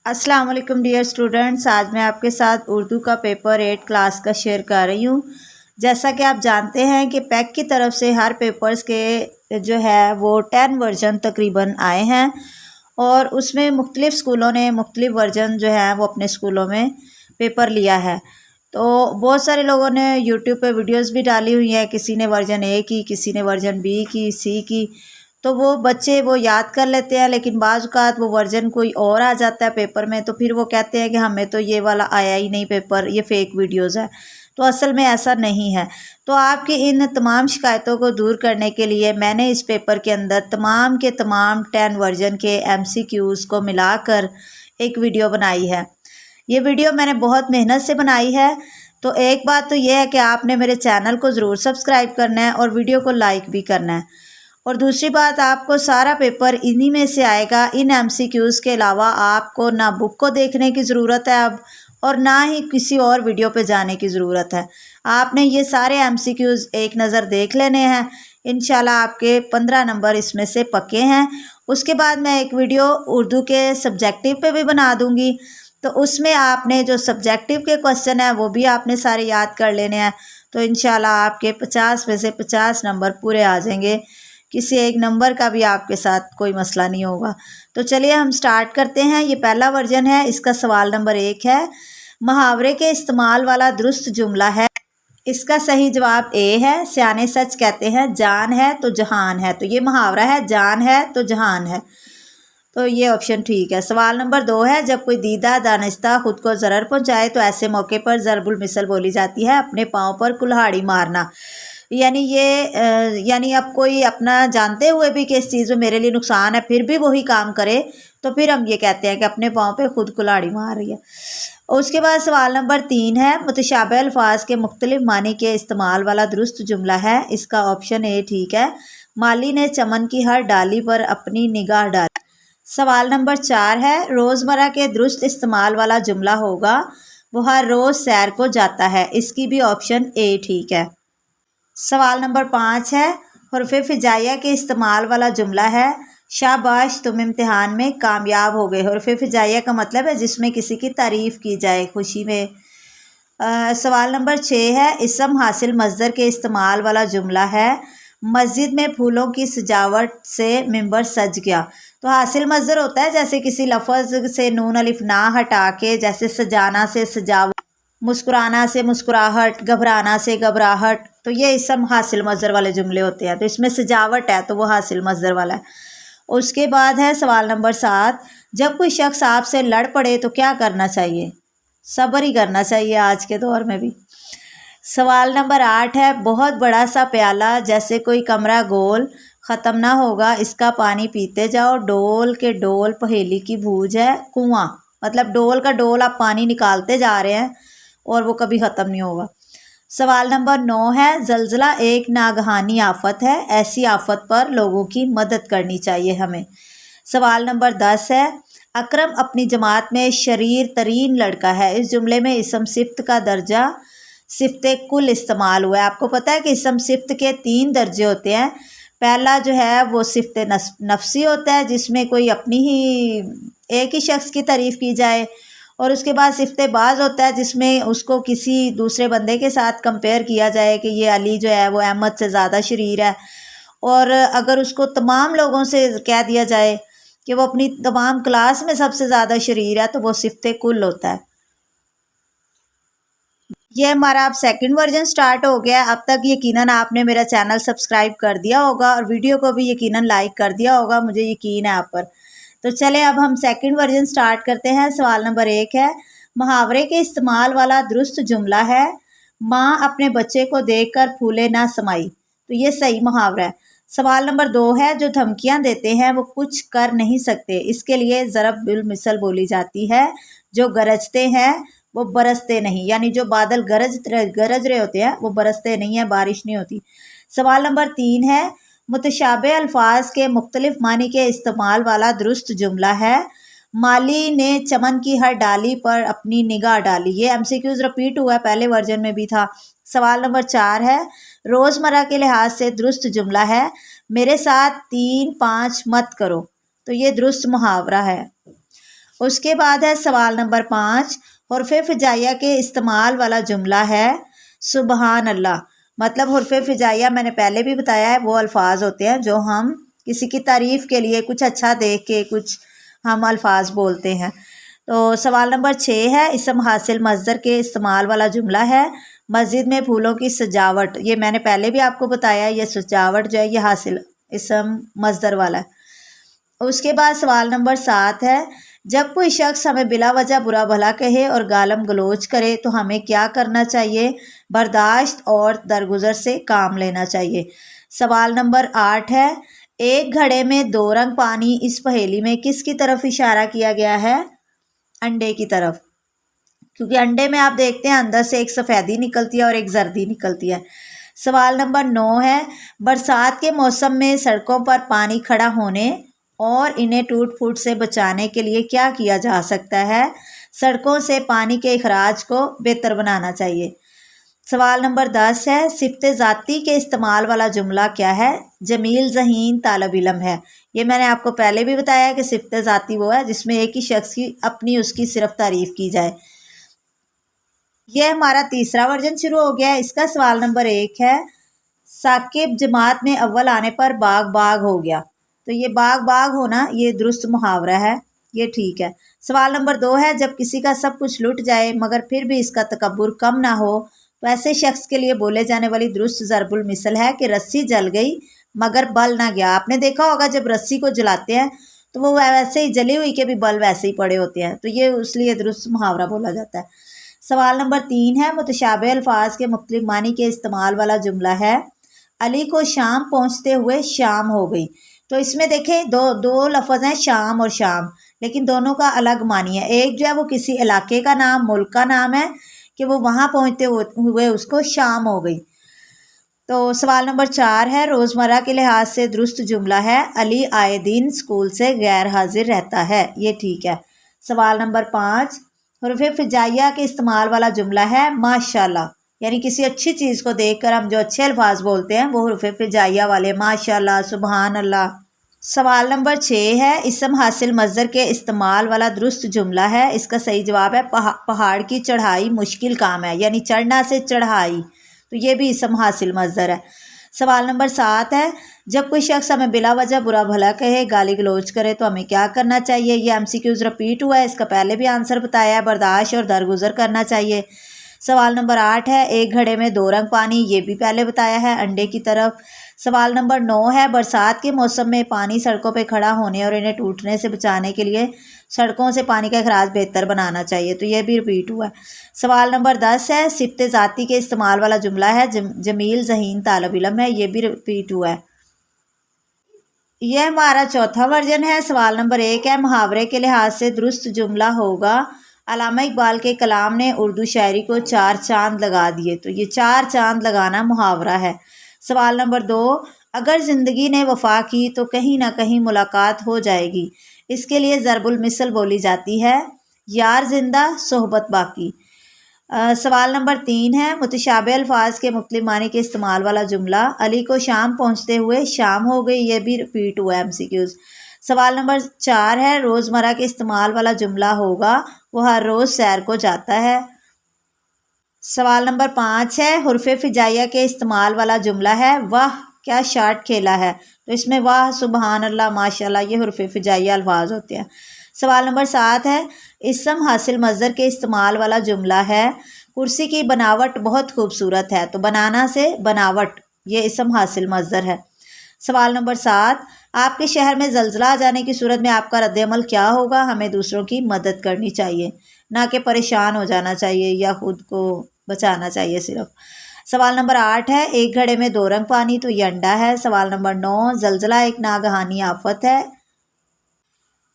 अस्सलाम वालेकुम dear students. आज मैं आपके साथ उर्दू का पेपर 8 क्लास का शेयर कर रही हूँ। जैसा कि आप जानते हैं कि पैक की तरफ से हर पेपर्स के जो है वो 10 वर्जन तकरीबन आए हैं और उसमें मुख्तलिफ़ स्कूलों ने मुख्तलिफ़ वर्जन जो है वो अपने स्कूलों में पेपर लिया है। तो बहुत सारे लोगों ने यूट्यूब पे वीडियोस भी डाली हुई हैं, किसी ने वर्जन ए की, किसी ने वर्जन बी की, सी की। तो वो बच्चे वो याद कर लेते हैं, लेकिन बाज़ औक़ात वो वर्जन कोई और आ जाता है पेपर में, तो फिर वो कहते हैं कि हमें तो ये वाला आया ही नहीं पेपर, ये फ़ेक वीडियोज़ है। तो असल में ऐसा नहीं है। तो आपकी इन तमाम शिकायतों को दूर करने के लिए मैंने इस पेपर के अंदर तमाम के तमाम 10 वर्जन के MCQs को मिलाकर एक वीडियो बनाई है। ये वीडियो मैंने बहुत मेहनत से बनाई है। तो एक बात तो ये है कि आपने मेरे चैनल को ज़रूर सब्सक्राइब करना है और वीडियो को लाइक भी करना है। और दूसरी बात, आपको सारा पेपर इन्हीं में से आएगा। इन MCQs के अलावा आपको ना बुक को देखने की ज़रूरत है अब, और ना ही किसी और वीडियो पे जाने की ज़रूरत है। आपने ये सारे MCQs एक नज़र देख लेने हैं। इंशाल्लाह आपके 15 नंबर इसमें से पक्के हैं। उसके बाद मैं एक वीडियो उर्दू के सब्जेक्टिव पे भी बना दूँगी, तो उसमें आपने जो सब्जेक्टिव के क्वेश्चन हैं वो भी आपने सारे याद कर लेने हैं। तो इंशाल्लाह आपके 50 में से 50 नंबर पूरे आ जाएंगे। किसी एक नंबर का भी आपके साथ कोई मसला नहीं होगा। तो चलिए हम स्टार्ट करते हैं। ये पहला वर्जन है, इसका सवाल नंबर 1 है। मुहावरे के इस्तेमाल वाला दुरुस्त जुमला है। इसका सही जवाब ए है। सियाने सच कहते हैं, जान है तो जहान है। तो ये मुहावरा है, जान है तो जहान है। तो ये ऑप्शन ठीक है। सवाल नंबर 2 है। जब कोई दीदा दानिस्ता खुद को ज़रर पहुंचाए तो ऐसे मौके पर ज़रबुल मिसल बोली जाती है, अपने पाँव पर कुल्हाड़ी मारना। यानी अब कोई अपना जानते हुए भी कि इस चीज़ में मेरे लिए नुकसान है, फिर भी वही काम करे, तो फिर हम ये कहते हैं कि अपने पाँव पे खुद कुल्हाड़ी मार रही है। उसके बाद सवाल नंबर 3 है। मुतशाबह अल्फाज के मुख्तलिफ मानी के इस्तेमाल वाला दुरुस्त जुमला है। इसका ऑप्शन ए ठीक है। माली ने चमन की हर डाली पर अपनी निगाह डाली। सवाल नंबर 4 है। रोज़मर्रा के दुरुस्त इस्तेमाल वाला जुमला होगा, वो हर रोज़ सैर को जाता है। इसकी भी ऑप्शन ए ठीक है। सवाल नंबर 5 है। हुर्फ़े फ़िजाइया के इस्तेमाल वाला जुमला है, शाबाश तुम इम्तिहान में कामयाब हो गए। हुर्फ़े फ़िजाइया का मतलब है जिसमें किसी की तारीफ़ की जाए खुशी में। सवाल नंबर 6 है। इसम हासिल मज़दर के इस्तेमाल वाला जुमला है, मस्जिद में फूलों की सजावट से मिंबर सज गया। तो हासिल मज़दर होता है जैसे किसी लफ्ज़ से नून अलिफ ना हटा के, जैसे सजाना से सजावट, मुस्कुराना से मुस्कुराहट, घबराना से घबराहट। तो ये इसम हासिल मज़दर वाले जुमले होते हैं। तो इसमें सजावट है तो वो हासिल मज़दर वाला है। उसके बाद है सवाल नंबर 7। जब कोई शख्स आपसे लड़ पड़े तो क्या करना चाहिए? सब्र ही करना चाहिए आज के दौर में भी। सवाल नंबर 8 है। बहुत बड़ा सा प्याला, जैसे कोई कमरा गोल, ख़त्म ना होगा इसका पानी पीते जाओ। डोल के डोल पहेली की बूझ है कुआं। मतलब डोल का डोल आप पानी निकालते जा रहे हैं और वो कभी ख़त्म नहीं होगा। सवाल नंबर 9 है। ज़ल्ज़ला एक नागहानी आफत है, ऐसी आफत पर लोगों की मदद करनी चाहिए हमें। सवाल नंबर 10 है। अकरम अपनी जमात में शरीर तरीन लड़का है। इस जुमले में इसम सिफ्त का दर्जा सिफ्त कुल इस्तेमाल हुआ है। आपको पता है कि इसम सिफ्त के 3 दर्जे होते हैं। पहला जो है वो सिफ्त नफ्सी होता है, जिसमें कोई अपनी ही एक ही शख्स की तारीफ़ की जाए, और उसके बाद सिफ्त बाज़ होता है जिसमें उसको किसी दूसरे बंदे के साथ कंपेयर किया जाए कि ये अली जो है वो अहमद से ज़्यादा शरीर है। और अगर उसको तमाम लोगों से कह दिया जाए कि वो अपनी तमाम क्लास में सबसे ज़्यादा शरीर है, तो वो सिफ्त कुल होता है। ये हमारा अब सेकंड वर्जन स्टार्ट हो गया है। अब तक यकीनन आपने मेरा चैनल सब्सक्राइब कर दिया होगा और वीडियो को भी यकीनन लाइक कर दिया होगा, मुझे यकीन है आप पर। तो चले अब हम सेकंड वर्जन स्टार्ट करते हैं। सवाल नंबर 1 है। मुहावरे के इस्तेमाल वाला दुरुस्त जुमला है, माँ अपने बच्चे को देखकर फूले ना समाई। तो ये सही मुहावरा है। सवाल नंबर 2 है। जो धमकियाँ देते हैं वो कुछ कर नहीं सकते, इसके लिए ज़रब बिल मिसल बोली जाती है। जो गरजते हैं वो बरसते नहीं, यानी जो बादल गरज रहे होते हैं वो बरसते नहीं है, बारिश नहीं होती। सवाल नंबर 3 है। मुतशाबह अल्फाज के मुख्तलिफ मानी के इस्तेमाल वाला दुरुस्त जुमला है, माली ने चमन की हर डाली पर अपनी निगाह डाली। ये MCQs रिपीट हुआ है, पहले वर्जन में भी था। सवाल नंबर 4 है। रोज़मर्रा के लिहाज से दुरुस्त जुमला है, मेरे साथ 3-5 मत करो। तो ये दुरुस्त मुहावरा है। اس کے بعد ہے سوال نمبر 5، حروف ہجائیہ کے استعمال والا جملہ ہے سبحان اللہ۔ مطلب حروف ہجائیہ میں نے پہلے بھی بتایا ہے، وہ الفاظ ہوتے ہیں جو ہم کسی کی تعریف کے لیے کچھ اچھا دیکھ کے کچھ ہم الفاظ بولتے ہیں۔ تو سوال نمبر 6 ہے، اسم حاصل مصدر کے استعمال والا جملہ ہے مسجد میں پھولوں کی سجاوٹ۔ یہ میں نے پہلے بھی آپ کو بتایا، یہ سجاوٹ جو ہے یہ حاصل اسم مصدر والا ہے۔ اس کے بعد سوال نمبر 7 ہے، جب کوئی شخص ہمیں بلا وجہ برا بھلا کہے اور گالم گلوچ کرے تو ہمیں کیا کرنا چاہیے؟ برداشت اور درگزر سے کام لینا چاہیے۔ سوال نمبر 8 ہے، ایک گھڑے میں 2 رنگ پانی، اس پہیلی میں کس کی طرف اشارہ کیا گیا ہے؟ انڈے کی طرف، کیونکہ انڈے میں آپ دیکھتے ہیں اندر سے ایک سفیدی نکلتی ہے اور ایک زردی نکلتی ہے۔ سوال نمبر 9 ہے، برسات کے موسم میں سڑکوں پر پانی کھڑا ہونے اور انہیں ٹوٹ پھوٹ سے بچانے کے لیے کیا کیا جا سکتا ہے؟ سڑکوں سے پانی کے اخراج کو بہتر بنانا چاہیے۔ سوال نمبر 10 ہے، صفت ذاتی کے استعمال والا جملہ کیا ہے؟ جمیل ذہین طالب علم ہے۔ یہ میں نے آپ کو پہلے بھی بتایا کہ صفت ذاتی وہ ہے جس میں ایک ہی شخص کی اپنی اس کی صرف تعریف کی جائے۔ یہ ہمارا تیسرا ورژن شروع ہو گیا ہے۔ اس کا سوال نمبر 1 ہے، ثاقب جماعت میں اول آنے پر باغ باغ ہو گیا۔ تو یہ باغ باغ ہونا یہ درست محاورہ ہے، یہ ٹھیک ہے۔ سوال نمبر 2 ہے، جب کسی کا سب کچھ لٹ جائے مگر پھر بھی اس کا تکبر کم نہ ہو تو ایسے شخص کے لیے بولے جانے والی درست ضرب المثل ہے کہ رسی جل گئی مگر بل نہ گیا۔ آپ نے دیکھا ہوگا جب رسی کو جلاتے ہیں تو وہ ویسے ہی جلی ہوئی کے بھی بل ویسے ہی پڑے ہوتے ہیں، تو یہ اس لیے درست محاورہ بولا جاتا ہے۔ سوال نمبر 3 ہے، متشابہ الفاظ کے مختلف معنی کے استعمال والا جملہ ہے علی کو شام پہنچتے ہوئے شام ہو گئی۔ تو اس میں دیکھیں دو لفظ ہیں شام اور شام، لیکن دونوں کا الگ معنی ہے۔ ایک جو ہے وہ کسی علاقے کا نام، ملک کا نام ہے کہ وہ وہاں پہنچتے ہوئے اس کو شام ہو گئی۔ تو سوال نمبر 4 ہے، روزمرہ کے لحاظ سے درست جملہ ہے علی آئے دن اسکول سے غیر حاضر رہتا ہے، یہ ٹھیک ہے۔ سوال نمبر 5، حروف ہجائیہ کے استعمال والا جملہ ہے ماشاءاللہ، یعنی کسی اچھی چیز کو دیکھ کر ہم جو اچھے الفاظ بولتے ہیں وہ حروف ہجائیہ والے، ماشاءاللہ، سبحان اللہ۔ سوال نمبر 6 ہے، اسم حاصل مصدر کے استعمال والا درست جملہ ہے، اس کا صحیح جواب ہے پہاڑ کی چڑھائی مشکل کام ہے، یعنی چڑھنا سے چڑھائی، تو یہ بھی اسم حاصل مصدر ہے۔ سوال نمبر 7 ہے، جب کوئی شخص ہمیں بلا وجہ برا بھلا کہے، گالی گلوچ کرے تو ہمیں کیا کرنا چاہیے؟ یہ MCQs رپیٹ ہوا ہے، اس کا پہلے بھی آنسر بتایا ہے، برداشت اور درگزر کرنا چاہیے۔ سوال نمبر 8 ہے، ایک گھڑے میں 2 رنگ پانی، یہ بھی پہلے بتایا ہے، انڈے کی طرف۔ سوال نمبر 9 ہے، برسات کے موسم میں پانی سڑکوں پہ کھڑا ہونے اور انہیں ٹوٹنے سے بچانے کے لیے سڑکوں سے پانی کا اخراج بہتر بنانا چاہیے، تو یہ بھی رپیٹ ہوا ہے۔ سوال نمبر 10 ہے، صفت ذاتی کے استعمال والا جملہ ہے جمیل ذہین طالب علم ہے، یہ بھی رپیٹ ہوا ہے۔ یہ ہمارا چوتھا ورژن ہے۔ سوال نمبر 1 ہے، محاورے کے لحاظ سے درست جملہ ہوگا علامہ اقبال کے کلام نے اردو شاعری کو 4 چاند لگا دیے، تو یہ 4 چاند لگانا محاورہ ہے۔ سوال نمبر 2، اگر زندگی نے وفا کی تو کہیں نہ کہیں ملاقات ہو جائے گی، اس کے لیے ضرب المثل بولی جاتی ہے یار زندہ صحبت باقی۔ سوال نمبر 3 ہے، متشابہ الفاظ کے مختلف معنی کے استعمال والا جملہ علی کو شام پہنچتے ہوئے شام ہو گئی، یہ بھی رپیٹ ہوا ہے MCQs۔ سوال نمبر 4 ہے، روزمرہ کے استعمال والا جملہ ہوگا وہ ہر روز سیر کو جاتا ہے۔ سوال نمبر 5 ہے، حروف ہجائیہ کے استعمال والا جملہ ہے واہ کیا شاٹ کھیلا ہے، تو اس میں واہ، سبحان اللہ، ماشاءاللہ، یہ حروف ہجائیہ الفاظ ہوتے ہیں۔ سوال نمبر 7 ہے، اسم حاصل مصدر کے استعمال والا جملہ ہے کرسی کی بناوٹ بہت خوبصورت ہے، تو بنانا سے بناوٹ، یہ اسم حاصل مصدر ہے۔ سوال نمبر 7، آپ کے شہر میں زلزلہ آ جانے کی صورت میں آپ کا رد عمل کیا ہوگا؟ ہمیں دوسروں کی مدد کرنی چاہیے، نہ کہ پریشان ہو جانا چاہیے یا خود کو بچانا چاہیے صرف۔ سوال نمبر 8 ہے، ایک گھڑے میں 2 رنگ پانی، تو یہ انڈا ہے۔ سوال نمبر 9، زلزلہ ایک ناگہانی آفت ہے،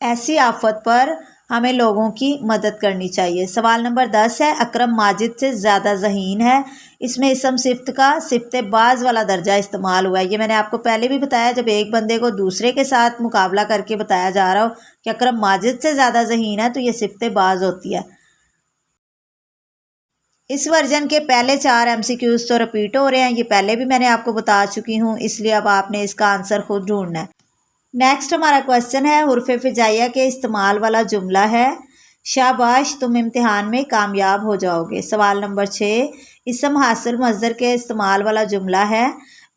ایسی آفت پر ہمیں لوگوں کی مدد کرنی چاہیے۔ سوال نمبر 10 ہے، اکرم ماجد سے زیادہ ذہین ہے، اس میں اسم صفت کا صفت بعض والا درجہ استعمال ہوا ہے۔ یہ میں نے آپ کو پہلے بھی بتایا، جب ایک بندے کو دوسرے کے ساتھ مقابلہ کر کے بتایا جا رہا ہو کہ اکرم ماجد سے زیادہ ذہین ہے تو یہ صفت بعض ہوتی ہے۔ اس ورژن کے پہلے 4 MCQs تو رپیٹ ہو رہے ہیں، یہ پہلے بھی میں نے آپ کو بتا چکی ہوں، اس لیے اب آپ نے اس کا آنسر خود ڈھونڈنا ہے۔ नेक्स्ट हमारा क्वेश्चन है हुर्फ फिजाइया के इस्तेमाल वाला जुमला है शाबाश तुम इम्तिहान में कामयाब हो जाओगे। सवाल नंबर 6 इसम हासिल मज़दर के इस्तेमाल वाला जुमला है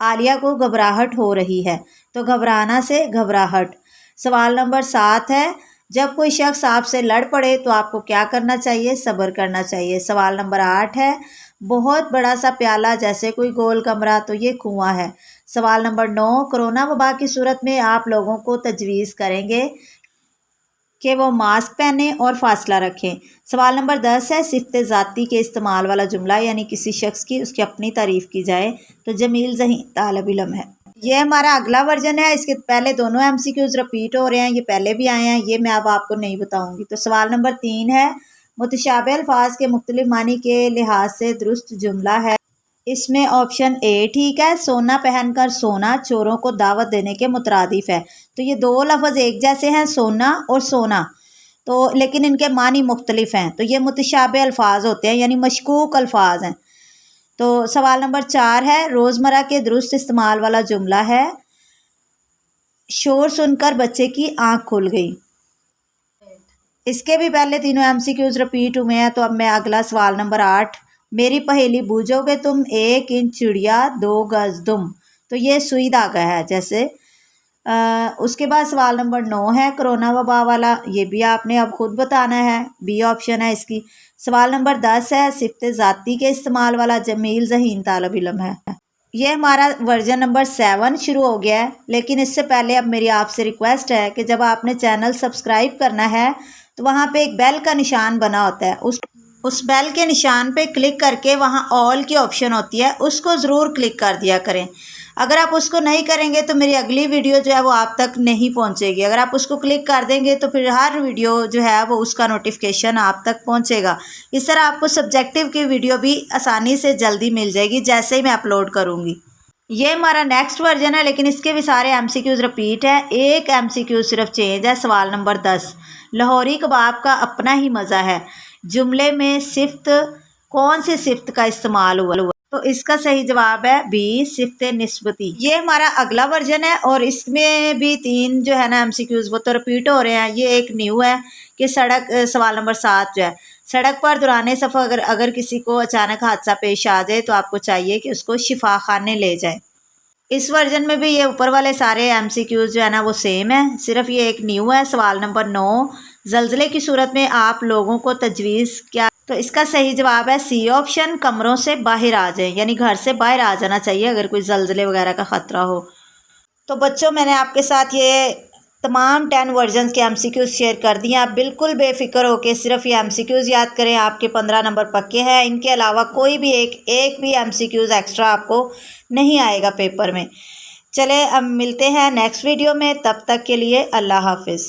आलिया को घबराहट हो रही है, तो घबराना से घबराहट। सवाल नंबर 7 है जब कोई शख्स आपसे लड़ पड़े तो आपको क्या करना चाहिए, सब्र करना चाहिए। सवाल नंबर 8 है बहुत बड़ा सा प्याला जैसे कोई गोल कमरा, तो ये कुआं है। सवाल नंबर 9 कोरोना वबा की सूरत में आप लोगों को तजवीज़ करेंगे कि वो मास्क पहने और फासला रखें। सवाल नंबर 10 है सिफ़त ज़ाती के इस्तेमाल वाला जुमला, यानी किसी शख्स की उसकी अपनी तारीफ़ की जाए, तो जमील ज़हीन तालिब इल्म है। ये हमारा अगला वर्जन है। इसके पहले दोनों MCQs रिपीट हो रहे हैं, ये पहले भी आए हैं, ये मैं अब आपको नहीं बताऊंगी। तो सवाल नंबर 3 है मुतशाबे अल्फाज के मुख्तलिफ मानी के लिहाज से दुरुस्त जुमला है। इसमें ऑप्शन ए ठीक है, सोना पहनकर सोना चोरों को दावत देने के मुतरादिफ है। तो ये दो लफ्ज़ एक जैसे हैं, सोना और सोना, तो लेकिन इनके मानी मुख्तलिफ हैं, तो ये मुतशाबे अल्फाज होते हैं, यानी मशकूक अल्फाज हैं। तो सवाल नंबर 4 है रोज़मर्रा के दुरुस्त इस्तेमाल वाला जुमला है शोर सुनकर बच्चे की आंख खुल गई। इसके भी पहले तीनों MCQs रिपीट हुए हैं। तो अब मैं अगला सवाल नंबर 8 मेरी पहेली बूझोगे तुम 1 इंच चिड़िया 2 गज दुम, तो ये सुई धागा है जैसे। उसके बाद सवाल नंबर 9 है कोरोना वबा वाला, ये भी आपने अब खुद बताना है, बी ऑप्शन है इसकी। सवाल नंबर 10 है सिफ़त ज़ाती के इस्तेमाल वाला जमील ज़हीन तालिब इल्म है। ये हमारा वर्जन नंबर 7 शुरू हो गया है, लेकिन इससे पहले अब मेरी आपसे रिक्वेस्ट है कि जब आपने चैनल सब्सक्राइब करना है तो वहाँ पे एक बेल का निशान बना होता है, उस बेल के निशान पे क्लिक करके वहाँ ऑल की ऑप्शन होती है, उसको ज़रूर क्लिक कर दिया करें। अगर आप उसको नहीं करेंगे तो मेरी अगली वीडियो जो है वो आप तक नहीं पहुंचेगी। अगर आप उसको क्लिक कर देंगे तो फिर हर वीडियो जो है वो उसका नोटिफिकेशन आप तक पहुंचेगा। इस तरह आपको सब्जेक्टिव की वीडियो भी आसानी से जल्दी मिल जाएगी जैसे ही मैं अपलोड करूँगी। ये हमारा नेक्स्ट वर्जन है, लेकिन इसके भी सारे MCQs रिपीट है, एक MCQ सिर्फ चेंज है। सवाल नंबर 10 लाहौरी कबाब का अपना ही मज़ा है, जुमले में सिफ़त कौन सी सिफ़त का इस्तेमाल हुआ? तो इसका सही जवाब है बी सिफ़त निस्बती। ये हमारा अगला वर्जन है और इसमें भी 3 जो है ना MCQs वो तो रिपीट हो रहे हैं। ये एक न्यू है कि सड़क, सवाल नंबर 7 जो है सड़क पर दौराने सफ़र अगर किसी को अचानक हादसा पेश आ जाए तो आपको चाहिए कि उसको शिफा खाने ले जाए। इस वर्जन में भी ये ऊपर वाले सारे MCQs जो है ना वो सेम है, सिर्फ ये एक न्यू है। सवाल नंबर 9 ज़लज़ले की सूरत में आप लोगों को तजवीज़ क्या? तो इसका सही जवाब है सी ऑप्शन कमरों से बाहर आ जाए, यानी घर से बाहर आ जाना चाहिए अगर कोई ज़लज़ले वगैरह का ख़तरा हो। तो बच्चों मैंने आपके साथ ये तमाम 10 वर्जन्स के MCQs शेयर कर दिए। आप बिल्कुल बेफिक्र हो के सिर्फ ये MCQs याद करें, आपके 15 नंबर पक्के हैं। इनके अलावा कोई भी एक भी MCQs एक्स्ट्रा आपको नहीं आएगा पेपर में। चले अब मिलते हैं नेक्स्ट वीडियो में, तब तक के लिए अल्लाह हाफिज़।